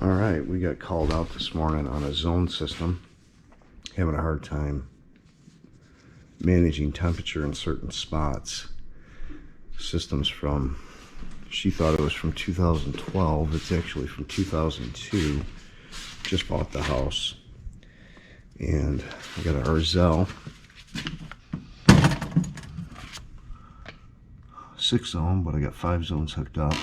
Alright, we got called out this morning on a zone system. Having a hard time managing temperature in certain spots. System's from, she thought it was from 2012. It's actually from 2002. Just bought the house. And I got an Arzell 6-zone, but I got 5 zones hooked up.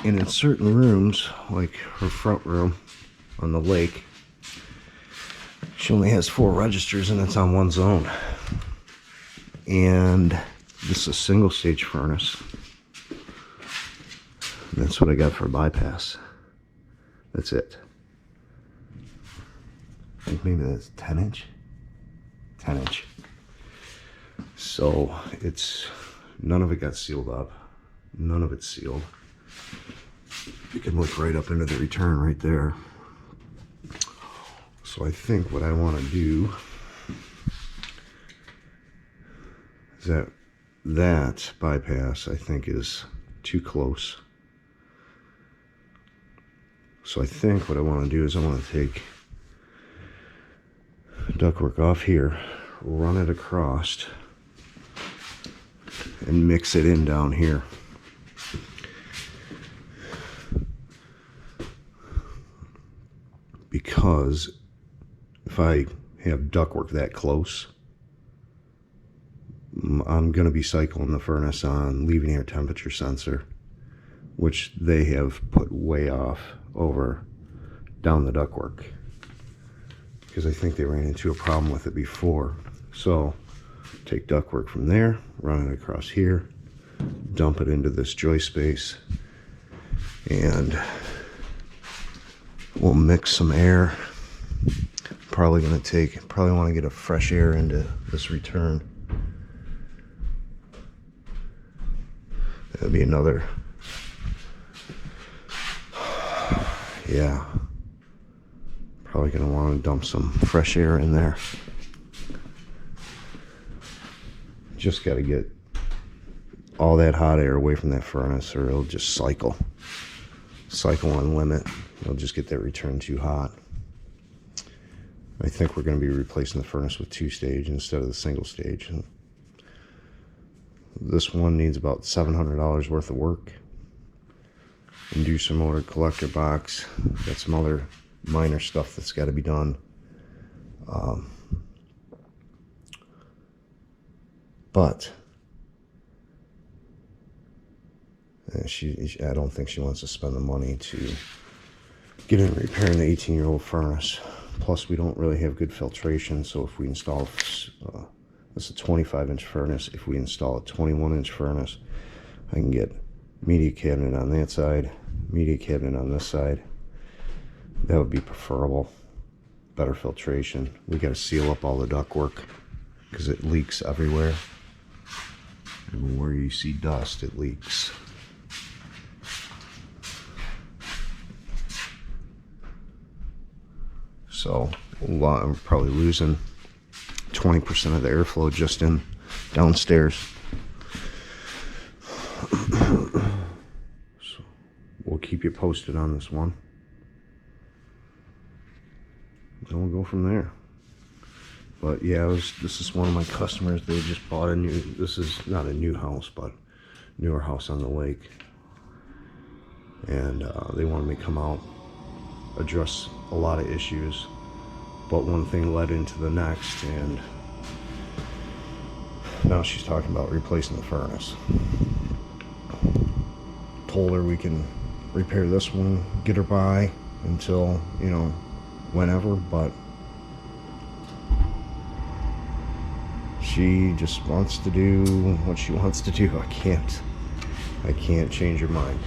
And in certain rooms, like her front room on the lake, she only has 4 registers and it's on 1 zone. And this is a single stage furnace. And that's what I got for a bypass. That's it. I think maybe that's 10 inch. 10 inch. So it's, none of it got sealed up. None of it's sealed. You can look right up into the return right there. So I think what I want to do is that bypass I think is too close. So I think what I want to do is I want to take ductwork off here, run it across, and mix it in down here. Because if I have ductwork that close, I'm going to be cycling the furnace on leaving air temperature sensor, which they have put way off over down the ductwork, because I think they ran into a problem with it before. So take ductwork from there, run it across here, dump it into this joist space, and we'll mix some air. Probably want to get a fresh air into this return. That'd be another, yeah, probably gonna want to dump some fresh air in there. Just got to get all that hot air away from that furnace, or it'll just cycle on limit. It'll just get that return too hot. I think we're going to be replacing the furnace with 2-stage instead of the single stage. This one needs about $700 worth of work. Inducer motor, collector box, got some other minor stuff that's got to be done. But I don't think she wants to spend the money to get in repairing the 18-year-old furnace. Plus, we don't really have good filtration, so if we install, this is a 25-inch furnace. If we install a 21-inch furnace, I can get media cabinet on that side, media cabinet on this side. That would be preferable. Better filtration. We got to seal up all the ductwork because it leaks everywhere. And where you see dust, it leaks. So I'm probably losing 20% of the airflow just in downstairs. So we'll keep you posted on this one. Then we'll go from there. But yeah, this is one of my customers. They just bought a new, this is not a new house, but newer house on the lake. And they wanted me to come out, address a lot of issues, but one thing led into the next, and now she's talking about replacing the furnace. Told her we can repair this one, get her by until, you know, whenever, but she just wants to do what she wants to do. I can't change her mind.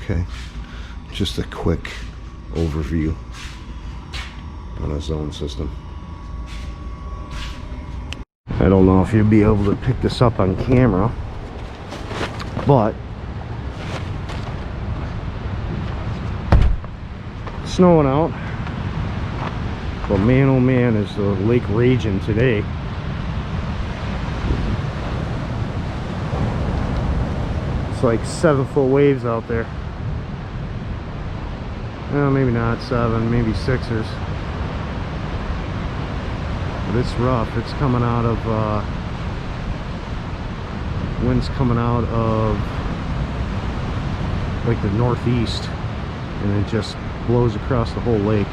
Okay, just a quick overview on a zone system. I don't know if you'll be able to pick this up on camera, but snowing out. But man, oh man, is the lake raging today. It's like 7-foot waves out there. Well, maybe not 7, maybe 6ers. But it's rough. It's coming out of, wind's coming out of like the northeast, and it just blows across the whole lake.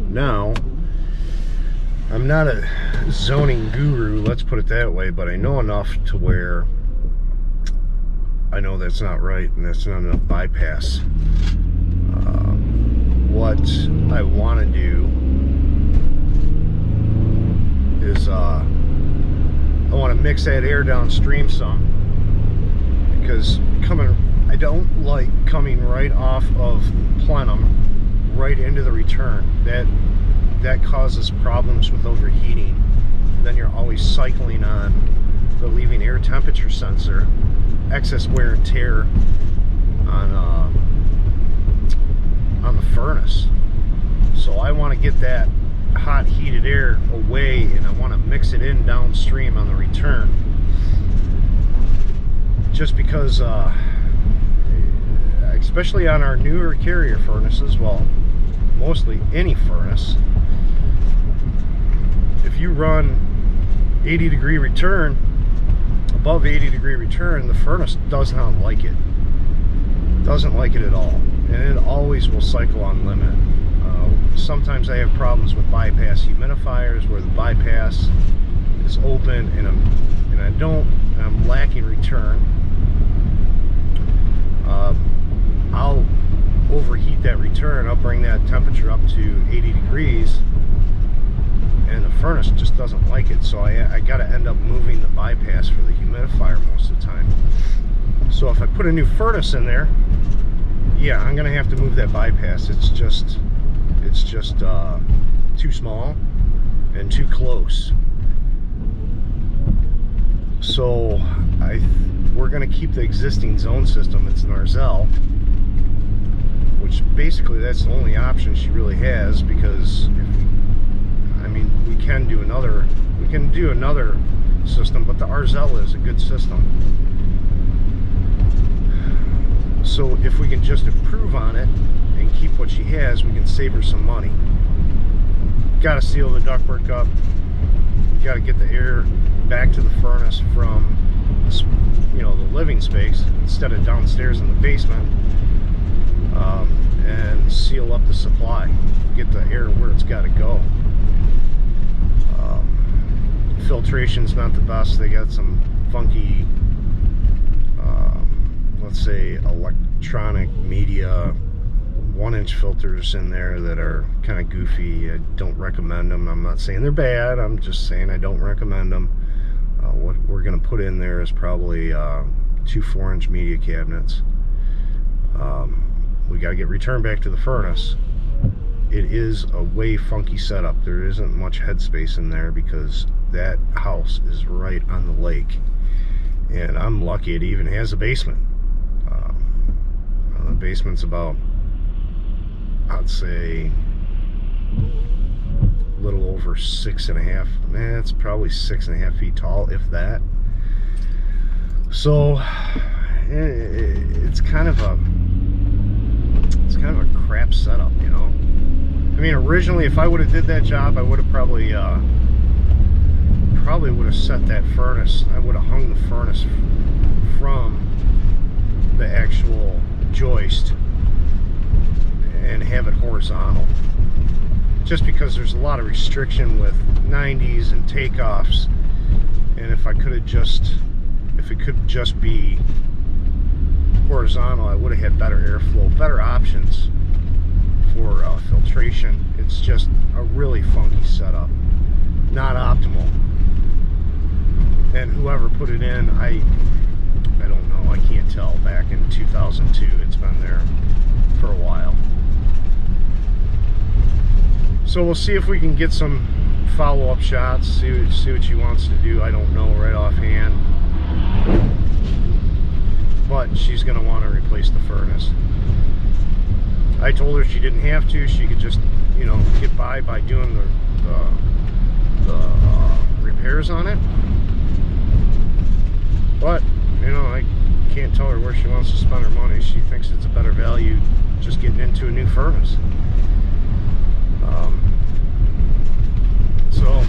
Now, I'm not a zoning guru, let's put it that way, but I know enough to where I know that's not right and that's not enough bypass. What I want to do is I want to mix that air downstream some, because I don't like coming right off of plenum right into the return. That causes problems with overheating. Then you're always cycling on the leaving air temperature sensor, excess wear and tear on the furnace. So I want to get that hot heated air away, and I want to mix it in downstream on the return, just because especially on our newer carrier furnaces, well, mostly any furnace, if you run 80-degree return, above 80-degree return, the furnace does not like it. Doesn't like it at all, and it always will cycle on limit. Sometimes I have problems with bypass humidifiers where the bypass is open and I'm lacking return. I'll overheat that return. I'll bring that temperature up to 80 degrees, and the furnace just doesn't like it. So I got to end up moving the bypass for the humidifier most of the time. So if I put a new furnace in there, yeah, I'm gonna have to move that bypass. It's just too small and too close. So we're gonna keep the existing zone system. It's an Arzell, which basically that's the only option she really has, because we can do another system, but the Arzell is a good system. So if we can just improve on it and keep what she has, we can save her some money. Got to seal the ductwork up. Got to get the air back to the furnace from, the living space instead of downstairs in the basement, and seal up the supply. Get the air where it's got to go. Filtration's not the best. They got some funky, let's say, electronic media 1-inch filters in there that are kind of goofy. I don't recommend them. I'm not saying they're bad, I'm just saying I don't recommend them. What we're going to put in there is probably 2 4-inch media cabinets. We got to get return back to the furnace. It is a way funky setup. There isn't much headspace in there because that house is right on the lake, and I'm lucky it even has a basement. The basement's about, I'd say, a little over 6.5. It's probably 6.5 feet tall, if that. So it's kind of a crap setup, originally, if I would have did that job, I would have probably would have set that furnace. I would have hung the furnace from the actual joist and have it horizontal, just because there's a lot of restriction with 90s and takeoffs, and if it could just be horizontal, I would have had better airflow, better options for filtration. It's just a really funky setup, not optimal. And whoever put it in, I don't know, I can't tell. Back in 2002, it's been there for a while. So we'll see if we can get some follow-up shots, see what she wants to do. I don't know right offhand. but she's going to want to replace the furnace. I told her she didn't have to. She could just, you know, get by doing the repairs on it. But, you know, I can't tell her where she wants to spend her money. She thinks it's a better value just getting into a new furnace. So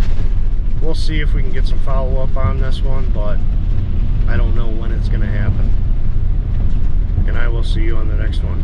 we'll see if we can get some follow-up on this one, but I don't know when it's going to happen. And I will see you on the next one.